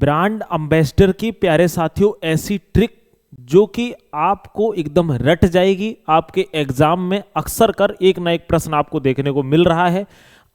Brand ambassador की प्यारे साथियों ऐसी ट्रिक जो कि आपको एकदम रट जाएगी। आपके एग्जाम में अक्सर कर एक ना एक प्रश्न आपको देखने को मिल रहा है।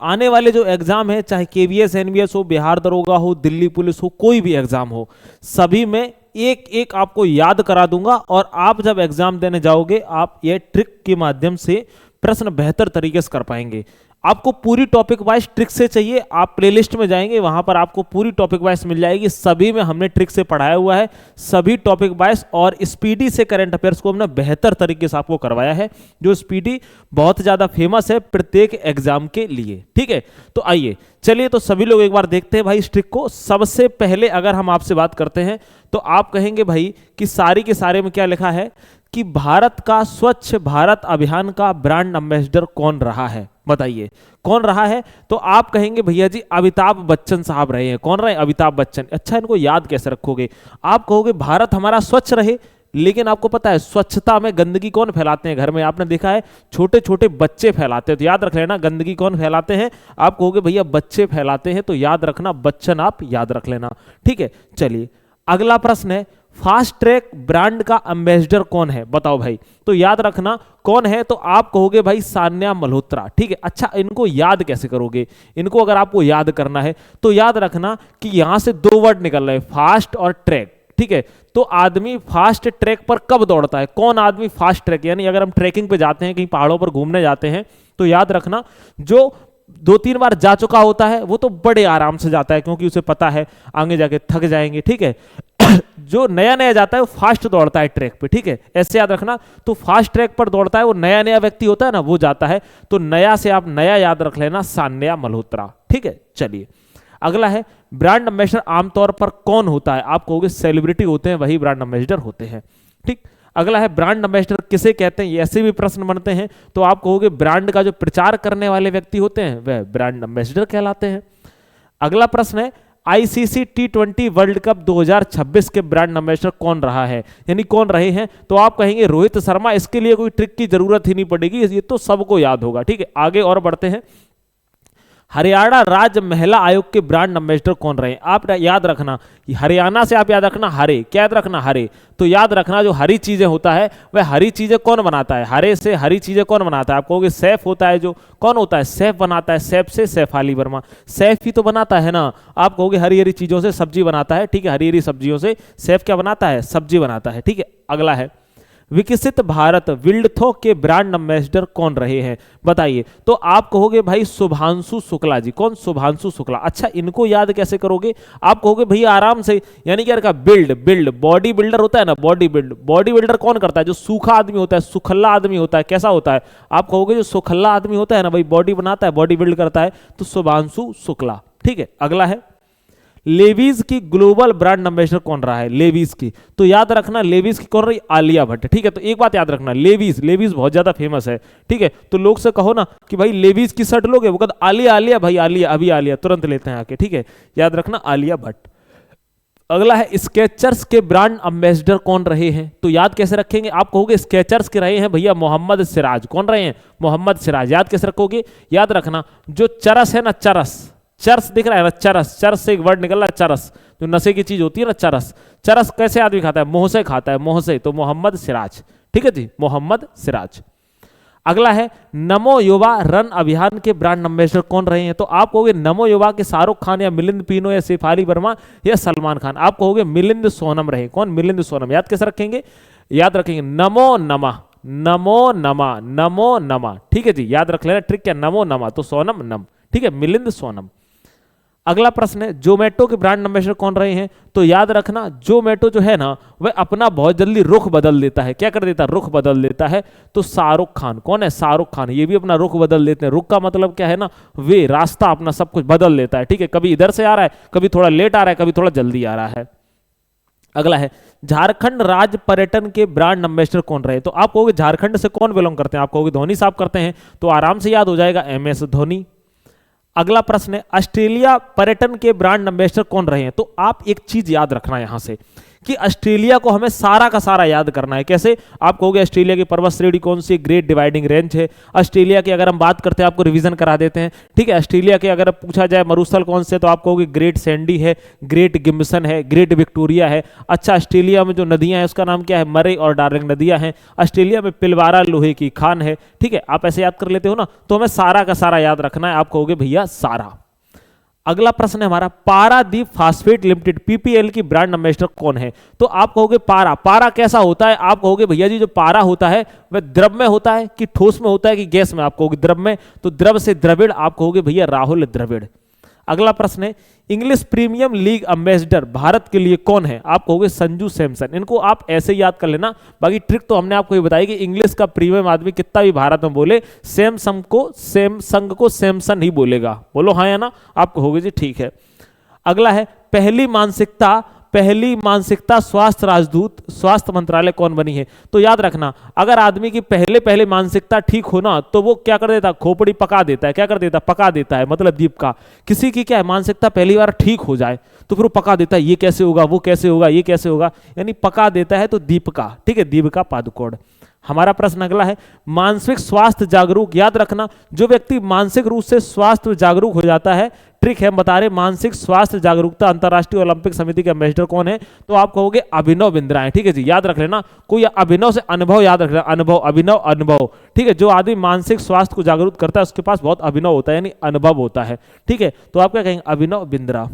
आने वाले जो एग्जाम है, चाहे केवीएस एनवीएस हो, बिहार दरोगा हो, दिल्ली पुलिस हो, कोई भी एग्जाम हो, सभी में एक एक आपको याद करा दूंगा और आप जब एग्जाम देने जाओगे आप ये ट्रिक के माध्यम से प्रश्न बेहतर तरीके से कर पाएंगे। आपको पूरी टॉपिक वाइज ट्रिक से चाहिए, आप प्लेलिस्ट में जाएंगे, वहां पर आपको पूरी टॉपिक वाइज मिल जाएगी। सभी में हमने ट्रिक से पढ़ाया हुआ है, सभी टॉपिक वाइज, और स्पीडी से करंट अफेयर्स को हमने बेहतर तरीके से आपको करवाया है, जो स्पीडी बहुत ज्यादा फेमस है प्रत्येक एग्जाम के लिए। ठीक है, तो आइए चलिए, तो सभी लोग एक बार देखते हैं भाई इस ट्रिक को। सबसे पहले अगर हम आपसे बात करते हैं तो आप कहेंगे भाई कि सारी के सारे में क्या लिखा है कि भारत का स्वच्छ भारत अभियान का ब्रांड एम्बेसडर कौन रहा है, बताइए कौन रहा है। तो आप कहेंगे भैया जी अमिताभ बच्चन साहब रहे हैं। कौन रहे? अमिताभ बच्चन। अच्छा, इनको याद कैसे रखोगे? आप कहोगे भारत हमारा स्वच्छ रहे, लेकिन आपको पता है स्वच्छता में गंदगी कौन फैलाते हैं? घर में आपने देखा है छोटे छोटे बच्चे फैलाते हैं, तो याद रख लेना गंदगी कौन फैलाते हैं। आप कहोगे भैया बच्चे फैलाते हैं, तो याद रखना बच्चन, आप याद रख लेना। ठीक है, चलिए अगला प्रश्न है, फास्ट ट्रैक ब्रांड का एम्बेसडर कौन है, बताओ भाई। तो याद रखना कौन है, तो आप कहोगे भाई सान्या मल्होत्रा। ठीक है, अच्छा इनको याद कैसे करोगे? इनको अगर आपको याद करना है तो याद रखना कि यहां से दो वर्ड निकल रहे हैं, फास्ट और ट्रैक। ठीक है, तो आदमी फास्ट ट्रैक पर कब दौड़ता है? कौन आदमी फास्ट ट्रैक, यानी अगर हम ट्रैकिंग पे जाते हैं, कहीं पहाड़ों पर घूमने जाते हैं, तो याद रखना जो 2-3 बार जा चुका होता है वो तो बड़े आराम से जाता है, क्योंकि उसे पता है आगे जाके थक जाएंगे। ठीक है, जो नया नया जाता है वो फास्ट दौड़ता है ट्रैक पे। ठीक है, ऐसे याद रखना। तो फास्ट ट्रैक पर दौड़ता है वो नया नया व्यक्ति होता है ना, वो जाता है। तो नया से आप नया याद रख लेना, सान्या मल्होत्रा। ठीक है, चलिए अगला है, ब्रांड एम्बेसडर आमतौर पर कौन होता है? आप कहोगे सेलिब्रिटी होते हैं, वही ब्रांड एम्बेसडर होते हैं। ठीक, अगला है, ब्रांड एम्बेसडर किसे कहते हैं? ऐसे भी प्रश्न बनते हैं, तो आप कहोगे ब्रांड का जो प्रचार करने वाले व्यक्ति होते हैं वह ब्रांड एम्बेसडर कहलाते हैं। अगला प्रश्न है, आईसीसी T20 वर्ल्ड कप 2026 के ब्रांड एम्बेसडर कौन रहा है, यानी कौन रहे हैं? तो आप कहेंगे रोहित शर्मा। इसके लिए कोई ट्रिक की जरूरत ही नहीं पड़ेगी, ये तो सबको याद होगा। ठीक है, आगे और बढ़ते हैं। हरियाणा राज्य महिला आयोग के ब्रांड एम्बेसडर कौन रहे? आप याद रखना कि हरियाणा से आप याद रखना हरे, क्या याद रखना? हरे। तो याद रखना जो हरी चीजें होता है वह हरी चीजें कौन बनाता है? हरे से हरी चीजें कौन बनाता है? आप कहोगे सैफ होता है, जो कौन होता है? सैफ बनाता है। सैफ से सैफ अली वर्मा, सैफ ही तो बनाता है ना। आप कहोगे हरी हरी चीजों से सब्जी बनाता है। ठीक है, हरी हरी सब्जियों से सैफ क्या बनाता है? सब्जी बनाता है। ठीक है, अगला है, विकसित भारत विल्डथो के ब्रांड एम्बेसडर कौन रहे हैं, बताइए। तो आप कहोगे भाई शुभांशु शुक्ला जी। कौन? शुभांशु शुक्ला। अच्छा, इनको याद कैसे करोगे? आप कहोगे भैया आराम से, यानी क्या रखा? बिल्ड बॉडी बिल्डर होता है ना, बॉडी बिल्डर कौन करता है? जो सूखा आदमी होता है, सुखल्ला आदमी होता है। कैसा होता है? आप कहोगे जो सुखल्ला आदमी होता है ना भाई, बॉडी बनाता है, बॉडी बिल्ड करता है, तो शुभांशु शुक्ला। ठीक है, अगला है, लेवीज की ग्लोबल ब्रांड एम्बेसडर कौन रहा है? लेवीज की। तो याद रखना लेवीज की कौन रही? आलिया भट्ट। ठीक है, तो एक बात याद रखना, लेवीज बहुत ज्यादा फेमस है। ठीक है, तो लोग से कहो ना कि भाई लेवीज की शर्ट लोगे, वो कहते आलिया भाई, आलिया अभी आलिया तुरंत लेते हैं आके। ठीक है, याद रखना आलिया भट्ट। अगला है, स्केचर्स के ब्रांड एम्बेसडर कौन रहे हैं? तो याद कैसे रखेंगे? आप कहोगे स्केचर्स के रहे हैं भैया मोहम्मद सिराज। कौन रहे हैं? मोहम्मद सिराज। याद कैसे रखोगे? याद रखना जो चरस है ना, चरस दिख रहा है ना, चरस से एक वर्ड निकल रहा है, चरस, जो नशे की चीज होती है ना, चरस कैसे आदमी खाता है? मोह से खाता है, मोह से। तो मोहम्मद सिराज। ठीक है जी, मोहम्मद सिराज। अगला है, नमो युवा रन अभियान के ब्रांड एम्बेसडर कौन रहे हैं? तो आप कहोगे नमो युवा के शाहरुख खान या मिलिंद पीनो या सैफ अली वर्मा या सलमान खान। आप कहोगे मिलिंद सोनम रहे। कौन? मिलिंद सोनम। याद कैसे रखेंगे? याद रखेंगे नमो नमा। ठीक है जी, याद रख लेना ट्रिक क्या? नमो नमा, तो सोनम नम। ठीक है, मिलिंद सोनम। अगला प्रश्न है, जोमेटो के ब्रांड एम्बेसडर कौन रहे हैं? तो याद रखना जोमेटो जो है ना वह अपना बहुत जल्दी रुख बदल देता है। क्या कर देता है? रुख बदल देता है। तो शाहरुख खान। कौन है? शाहरुख खान। ये भी अपना रुख बदल देते हैं। रुख का मतलब क्या है ना, वे रास्ता अपना सब कुछ बदल देता है। ठीक है, कभी इधर से आ रहा है, कभी थोड़ा लेट आ रहा है, कभी थोड़ा जल्दी आ रहा है। अगला है, झारखंड राज्य पर्यटन के ब्रांड एम्बेसडर कौन रहे? तो आप कहोगे झारखंड से कौन बिलोंग करते हैं? आप कहोगे धोनी साहब करते हैं, तो आराम से याद हो जाएगा MS धोनी। अगला प्रश्न है, ऑस्ट्रेलिया पर्यटन के ब्रांड एम्बेसडर कौन रहे हैं? तो आप एक चीज याद रखना यहां से कि ऑस्ट्रेलिया को हमें सारा का सारा याद करना है। कैसे? आप कहोगे ऑस्ट्रेलिया की पर्वत श्रेणी कौन सी? ग्रेट डिवाइडिंग रेंज है। ऑस्ट्रेलिया की अगर हम बात करते हैं, आपको रिवीजन करा देते हैं, ठीक है। ऑस्ट्रेलिया के अगर पूछा जाए मरुस्थल कौन से, तो आप कहोगे ग्रेट सैंडी है, ग्रेट गिम्सन है, ग्रेट विक्टोरिया है। अच्छा, ऑस्ट्रेलिया में जो नदियां हैं उसका नाम क्या है? मरे और डार्लिंग नदियां हैं। ऑस्ट्रेलिया में पिलवारा लोहे की खान है, ठीक है। आप ऐसे याद कर लेते हो ना, तो हमें सारा का सारा याद रखना है। आप कहोगे भैया सारा। अगला प्रश्न है हमारा, पारादीप फास्फेट लिमिटेड पीपीएल की ब्रांड एम्बेसडर कौन है? तो आप कहोगे पारा। पारा कैसा होता है? आप कहोगे भैया जी जो पारा होता है वह द्रव में होता है कि ठोस में होता है कि गैस में? आप कहोगे द्रव में, तो द्रव से द्रविड़, आप कहोगे भैया राहुल द्रविड़। अगला प्रश्न है, English premium league ambassador Bharat के लिए कौन है? आप कहोगे संजू सैमसन। इनको आप ऐसे ही याद कर लेना, बाकी ट्रिक तो हमने आपको ये बताई कि इंग्लिश का प्रीमियम आदमी कितना भी भारत में बोले, सैमसंग को सैमसन ही बोलेगा। बोलो हाँ या ना? आप कहोगे जी ठीक है। अगला है, पहली मानसिकता स्वास्थ्य राजदूत स्वास्थ्य मंत्रालय कौन बनी है? तो याद रखना, अगर आदमी की पहले मानसिकता ठीक हो ना, तो वो क्या कर देता? खोपड़ी पका देता है। क्या कर देता? पका देता है। मतलब दीपिका, किसी की क्या है मानसिकता पहली बार ठीक हो जाए तो फिर वो पका देता है, ये कैसे होगा, वो कैसे होगा, ये कैसे होगा, यानी पका देता है। तो दीपिका, ठीक है, दीपिका पादुकोण। हमारा प्रश्न अगला है, मानसिक स्वास्थ्य जागरूक। याद रखना, जो व्यक्ति मानसिक रूप से स्वास्थ्य जागरूक हो जाता है, ट्रिक है हम बता रहे, मानसिक स्वास्थ्य जागरूकता अंतर्राष्ट्रीय ओलंपिक समिति के एम्बेसडर कौन है? तो आप कहोगे अभिनव बिंद्रा है, ठीक है जी। याद रख लेना, कोई अभिनव से अनुभव याद रख लेना, अनुभव, ठीक है। जो आदमी मानसिक स्वास्थ्य को जागरूक करता है उसके पास बहुत अभिनव होता है, यानी अनुभव होता है, ठीक है। तो आप क्या कहेंगे? अभिनव बिंद्रा।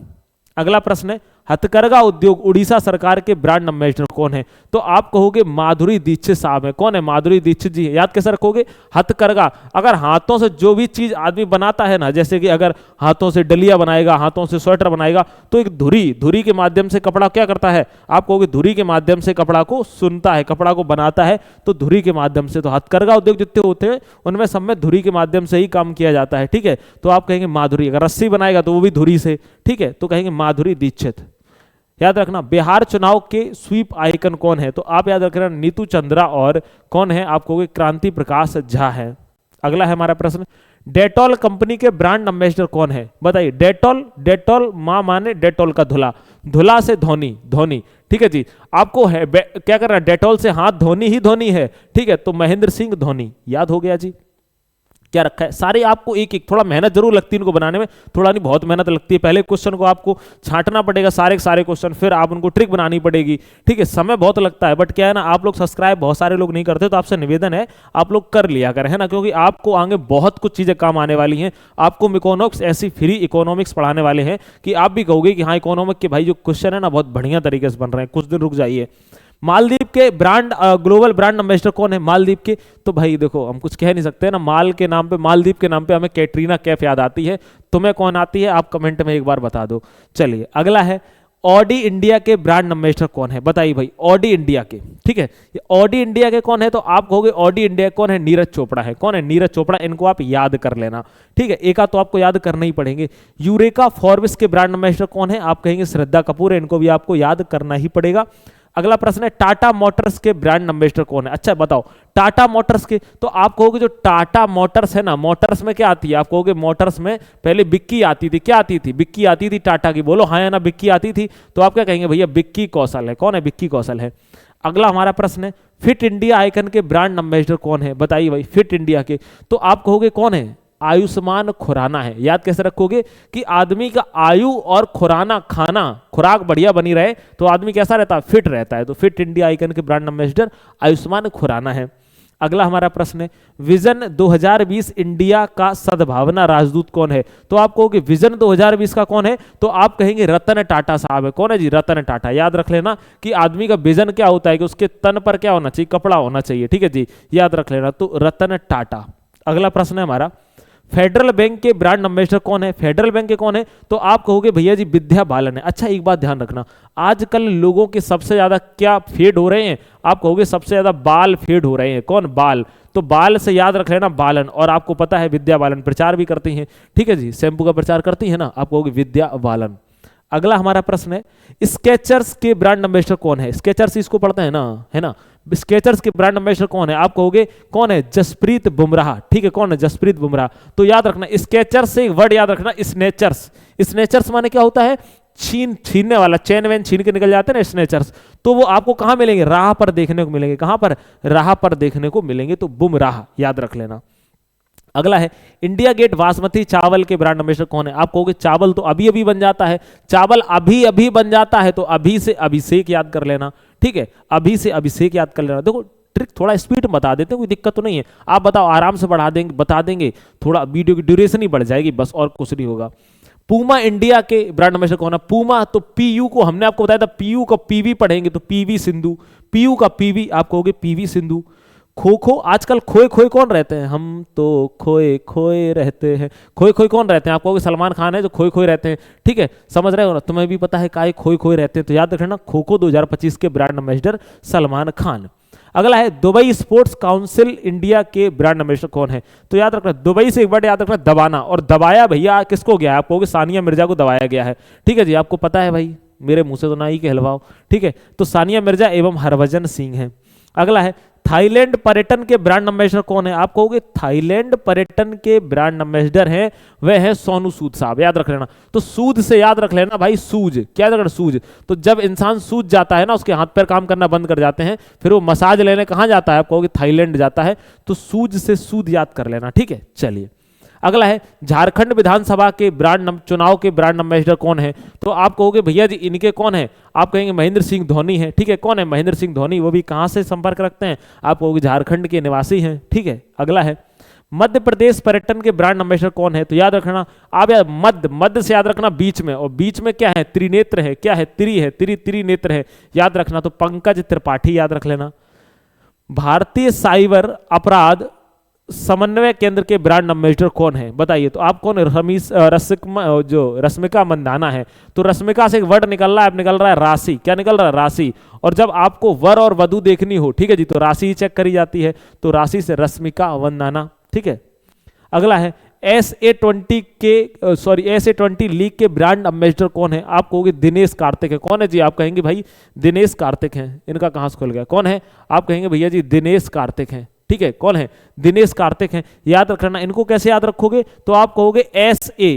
अगला प्रश्न है, हथकरघा उद्योग उड़ीसा सरकार के ब्रांड एम्बेसडर कौन है? तो आप कहोगे माधुरी दीक्षित साहब है। कौन है? माधुरी दीक्षित जी है। याद कैसे रखोगे? हथकरघा, अगर हाथों से जो भी चीज आदमी बनाता है ना, जैसे कि अगर हाथों से डलिया बनाएगा, हाथों से स्वेटर बनाएगा, तो एक धुरी के माध्यम से कपड़ा क्या करता है? आप कहोगे धुरी के माध्यम से कपड़ा को सुनता है, कपड़ा को बनाता है, तो धुरी के माध्यम से। तो हथकरघा उद्योग जितने होते हैं उनमें सब में धुरी के माध्यम से ही काम किया जाता है, ठीक है। तो आप कहेंगे माधुरी। अगर रस्सी बनाएगा तो वो भी धुरी से, ठीक है, तो कहेंगे माधुरी दीक्षित। याद रखना, बिहार चुनाव के स्वीप आइकन कौन है? तो आप याद रखना नीतू चंद्रा, और कौन है? आप कहोगे क्रांति प्रकाश झा है। अगला है हमारा प्रश्न, डेटॉल कंपनी के ब्रांड एम्बेसडर कौन है? बताइए। डेटॉल मां माने डेटॉल का धुला से धोनी, ठीक है जी। आपको है क्या करना? डेटॉल से हाथ धोनी ही धोनी है, ठीक है। तो महेंद्र सिंह धोनी। याद हो गया जी। क्या रखा है? सारे आपको एक थोड़ा मेहनत जरूर लगती है इनको बनाने में, थोड़ा नहीं बहुत मेहनत लगती है। पहले क्वेश्चन को आपको छांटना पड़ेगा सारे क्वेश्चन, फिर आप उनको ट्रिक बनानी पड़ेगी, ठीक है। समय बहुत लगता है, बट क्या है ना, आप लोग सब्सक्राइब बहुत सारे लोग नहीं करते, तो आपसे निवेदन है आप लोग कर लिया करें, है ना, क्योंकि आपको आगे बहुत कुछ चीजें काम आने वाली हैं। आपको इकोनॉमिक्स ऐसी फ्री इकोनॉमिक्स पढ़ाने वाले हैं कि आप भी कहोगे कि हाँ, इकोनॉमिक के भाई जो क्वेश्चन है ना बहुत बढ़िया तरीके से बन रहे हैं, कुछ दिन रुक जाइए। मालदीव के ग्लोबल ब्रांड एम्बेसडर कौन है मालदीव के? तो भाई देखो, हम कुछ कह नहीं सकते ना, मालदीव के नाम पे हमें कैटरीना कैफ याद आती है। तुम्हें कौन आती है? आप कमेंट में एक बार बता दो। चलिए अगला है, ऑडी इंडिया के ब्रांड एम्बेसडर कौन है? बताइए भाई, ऑडी इंडिया के, ठीक है। ऑडी इंडिया के कौन है? तो आप कहोगे ऑडी इंडिया कौन है? नीरज चोपड़ा है। कौन है? नीरज चोपड़ा। इनको आप याद कर लेना, ठीक है। एक तो आपको याद करना ही पड़ेंगे। यूरेका फॉर्ब्स के ब्रांड एम्बेसडर कौन है? आप कहेंगे श्रद्धा कपूर है। इनको भी आपको याद करना ही पड़ेगा। अगला प्रश्न है, टाटा मोटर्स के ब्रांड एम्बेसडर कौन है? अच्छा बताओ, टाटा मोटर्स के, तो आप कहोगे जो टाटा मोटर्स है ना, मोटर्स में क्या आती है? आप कहोगे मोटर्स में पहले बिक्की आती थी। क्या आती थी? बिक्की आती थी टाटा की। बोलो हाँ या ना? बिक्की आती थी। तो आप क्या कहेंगे? भैया बिक्की कौशल है। कौन है? बिक्की कौशल है। अगला हमारा प्रश्न है, फिट इंडिया आइकन के ब्रांड एम्बेसडर कौन है? बताइए भाई, फिट इंडिया के, तो आप कहोगे कौन है? आयुष्मान खुराना है। याद कैसे रखोगे? कि आदमी का आयु और खुराना, खाना खुराक बढ़िया बनी रहे तो आदमी कैसा रहता है? फिट रहता है। तो फिट इंडिया आइकन के ब्रांड एम्बेसडर आयुष्मान खुराना है। अगला हमारा प्रश्न है, विजन 2020 इंडिया का सद्भावना राजदूत कौन है? तो आप कहोगे विजन 2020 का कौन है? तो आप कहेंगे रतन टाटा साहब है। कौन है जी? रतन टाटा। याद रख लेना कि आदमी का विजन क्या होता है कि उसके तन पर क्या होना चाहिए? कपड़ा होना चाहिए, ठीक है जी। याद रख लेना, तो रतन टाटा। अगला प्रश्न है हमारा, फेडरल बैंक के ब्रांड एम्बेसडर कौन है? फेडरल बैंक के कौन है? तो आप कहोगे भैया जी विद्या बालन है। अच्छा एक बात ध्यान रखना, आजकल लोगों के सबसे ज्यादा क्या फेड हो रहे हैं? आप कहोगे सबसे ज्यादा बाल फेड हो रहे हैं। कौन? बाल। तो बाल से याद रख लेना बालन, और आपको पता है विद्या बालन प्रचार भी करती हैं, ठीक है जी, शैम्पू का प्रचार करती है ना, आप कहोगे विद्या बालन। अगला हमारा प्रश्न है, स्केचर्स के ब्रांड एम्बेसडर कौन है? स्केचर्स इसको पढ़ते हैं ना, है ना। स्केचर्स के ब्रांड एम्बेसडर कौन है? आप कहोगे कौन है? जसप्रीत बुमराह, ठीक है। कौन है? जसप्रीत बुमराह। तो याद रखना, स्केचर्स से एक वर्ड याद रखना, स्नेचर्स। स्नेचर्स माने क्या होता है? छीनने वाला, चैन वैन छीन के निकल जाते हैं ना स्नेचर्स, तो वो आपको कहां मिलेंगे? राह पर देखने को मिलेंगे। कहां पर? राह पर देखने को मिलेंगे। तो बुमराह याद रख लेना। अगला है इंडिया गेट बासमती चावल के ब्रांड एम्बेसडर कौन है? आप कहोगे चावल तो अभी अभी बन जाता है, चावल अभी अभी बन जाता है, तो अभी से अभिषेक याद कर लेना। ठीक है, अभी से अभिषेक याद कर लेना। देखो ट्रिक थोड़ा स्पीड बता देते हैं, कोई दिक्कत तो नहीं है। आप बताओ, आराम से बढ़ा देंगे, बता देंगे, थोड़ा वीडियो की ड्यूरेशन ही बढ़ जाएगी बस, और कुछ नहीं होगा। पूमा इंडिया के ब्रांड एम्बेसडर कौन है? पूमा तो पीयू को हमने आपको बताया था, पीयू का पीवी पढ़ेंगे तो पीवी सिंधु, पीयू का पीवी आप कहोगे पीवी सिंधु। खो खो आजकल खोए खोए कौन रहते हैं? हम तो खोए खोए रहते हैं। खोए खोए कौन रहते हैं? आप कहोगे सलमान खान है जो खोए खोए रहते हैं। ठीक है, समझ रहे हो ना? तुम्हें भी पता है काहे खोए खोए रहते हैं, तो याद रखना खो खो 2025 के ब्रांड एम्बेसडर सलमान खान। अगला है दुबई स्पोर्ट्स काउंसिल इंडिया के ब्रांड एम्बेसडर कौन है? तो याद रखना दुबई से एक बार याद रखना दबाना, और दबाया भैया किसको गया है? आप कहोगे सानिया मिर्जा को दबाया गया है। ठीक है जी, आपको पता है भाई, मेरे मुंह से तो ना ही कहलवाओ। ठीक है, तो सानिया मिर्जा एवं हरभजन सिंह है। अगला है थाईलैंड पर्यटन के ब्रांड एम्बेसडर कौन है? आप कहोगे थाईलैंड पर्यटन के ब्रांड एम्बेसडर हैं, वह है सोनू सूद साहब, याद रख लेना। तो सूद से याद रख लेना भाई, सूज, क्या याद रखना? सूज। तो जब इंसान सूज जाता है ना, उसके हाथ पैर काम करना बंद कर जाते हैं, फिर वो मसाज लेने कहां जाता है? आप कहोगे थाईलैंड जाता है। तो सूज से सूद याद कर लेना। ठीक है, चलिए अगला है झारखंड विधानसभा के चुनाव के ब्रांड एम्बेसडर कौन है? तो आप कहोगे भैया जी इनके कौन है? आप कहेंगे महेंद्र सिंह धोनी है। ठीक है, कौन है? महेंद्र सिंह धोनी। वो भी कहां से संपर्क रखते हैं? आप कहोगे झारखंड के निवासी हैं। ठीक है, अगला है मध्य प्रदेश पर्यटन के ब्रांड एम्बेसडर कौन है? तो याद रखना आप, यार मध्य से याद रखना बीच में, और बीच में क्या है? त्रिनेत्र है। क्या है? त्रिनेत्र है, याद रखना। तो पंकज त्रिपाठी याद रख लेना। भारतीय साइबर अपराध समन्वय केंद्र के ब्रांड एम्बेसडर कौन है? बताइए। तो आप कौन? रश्मिका मंदाना है। तो रश्मिका से एक वर्ड निकल रहा है, निकल रहा है राशि। क्या निकल रहा है? राशि। और जब आपको वर और वधु देखनी हो, ठीक है जी, तो राशि ही चेक करी जाती है, तो राशि से रश्मिका मंदाना। ठीक है, अगला है SA20 लीग के ब्रांड एम्बेसडर कौन है? आप कहोगे दिनेश कार्तिक है। कौन है जी? आप कहेंगे भाई दिनेश कार्तिक हैं। इनका कहां से खुल गया? कौन है? आप कहेंगे भैया जी दिनेश कार्तिक हैं। ठीक है, कौन है? दिनेश कार्तिक हैं, याद रखना। इनको कैसे याद रखोगे? तो आप कहोगे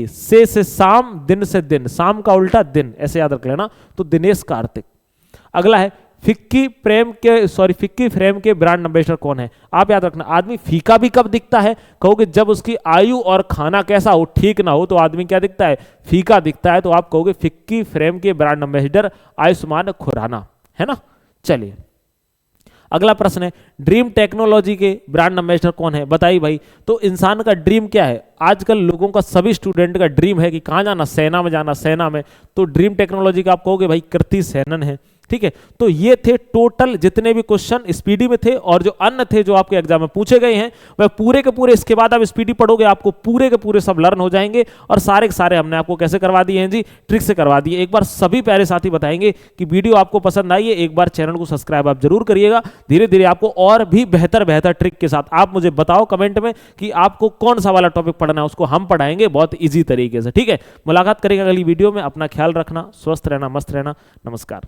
से शाम, दिन से दिन, शाम का उल्टा दिन, ऐसे याद रख लेना। तो दिनेश कार्तिक। अगला है फिक्की फ्रेम के ब्रांड एम्बेसडर कौन है? आप याद रखना। आदमी फीका भी कब दिखता है? कहोगे जब उसकी आयु और खाना कैसा हो, ठीक ना हो, तो आदमी क्या दिखता है? फीका दिखता है। तो आप कहोगे फिक्की फ्रेम के ब्रांड एम्बेसडर आयुष्मान खुराना, है ना। चलिए अगला प्रश्न है ड्रीम टेक्नोलॉजी के ब्रांड एम्बेसडर कौन है? बताइए भाई। तो इंसान का ड्रीम क्या है? आजकल लोगों का, सभी स्टूडेंट का ड्रीम है कि कहाँ जाना? सेना में जाना, सेना में। तो ड्रीम टेक्नोलॉजी का आप कहोगे भाई कृति सेनन है। ठीक है, तो ये थे टोटल जितने भी क्वेश्चन स्पीडी में थे, और जो अन्य थे जो आपके एग्जाम में पूछे गए हैं वह पूरे के पूरे, इसके बाद आप स्पीडी पढ़ोगे आपको पूरे के पूरे सब लर्न हो जाएंगे। और सारे के सारे हमने आपको कैसे करवा दिए हैं जी? ट्रिक से करवा दिए। एक बार सभी प्यारे साथी बताएंगे कि वीडियो आपको पसंद आई है, एक बार चैनल को सब्सक्राइब आप जरूर करिएगा। धीरे धीरे आपको और भी बेहतर ट्रिक के साथ आप मुझे बताओ कमेंट में कि आपको कौन सा वाला टॉपिक पढ़ना है, उसको हम पढ़ाएंगे बहुत ईजी तरीके से। ठीक है, मुलाकात करेंगे अगली वीडियो में। अपना ख्याल रखना, स्वस्थ रहना, मस्त रहना। नमस्कार।